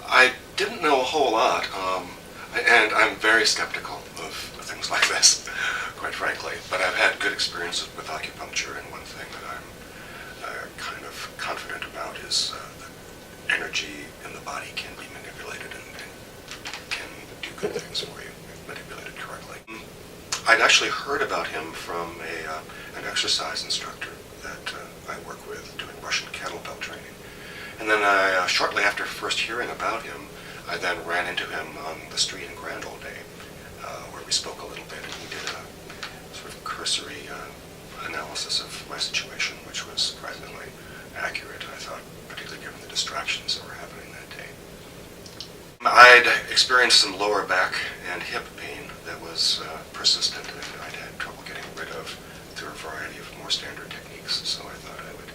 I didn't know a whole lot, and I'm very skeptical of things like this, quite frankly. But I've had good experiences with acupuncture, and one thing that I'm kind of confident about is that energy in the body can be manipulated and can do good things for you if manipulated correctly. I'd actually heard about him from an exercise instructor that I work with doing Russian kettlebell training. And then shortly after first hearing about him, I then ran into him on the street in Grand Old Day, where we spoke a little bit, and he did a sort of cursory analysis of my situation, which was surprisingly accurate, I thought, particularly given the distractions that were happening that day. I'd experienced some lower back and hip pain that was persistent, and I'd had trouble getting rid of through a variety of more standard techniques, so I thought I would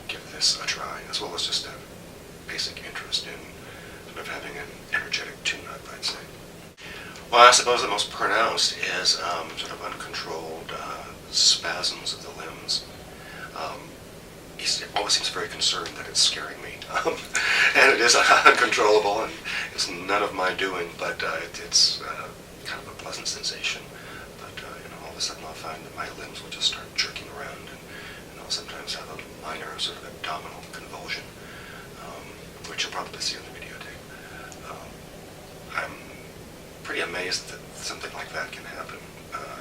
give this a try, as well as just a basic interest in sort of having an energetic tune-up, I'd say. Well, I suppose the most pronounced is sort of uncontrolled spasms of the limbs. He always seems very concerned that it's scaring me, and it is uncontrollable, and it's none of my doing, but it's kind of a pleasant sensation. But all of a sudden I'll find that my limbs will just start jerking around, and I'll sometimes have a minor sort of abdominal convulsion, which you'll probably see on the videotape. I'm pretty amazed that something like that can happen.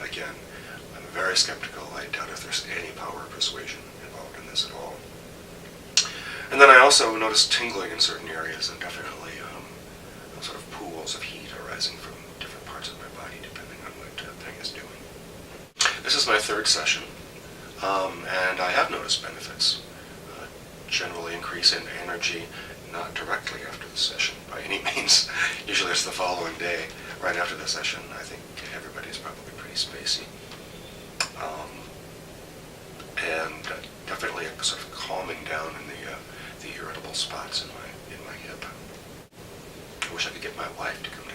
Again, I'm very skeptical. I doubt if there's any power of persuasion involved in this at all. And then I also noticed tingling in certain areas, and definitely sort of pools of heat arising from different parts of my body, depending on what Peng is doing. This is my third session, and I have noticed benefits. Generally increase in energy, not directly after the session by any means. Usually it's the following day, right after the session. I think everybody's probably pretty spacey. And definitely a sort of calming down in the irritable spots in my hip. I wish I could get my wife to come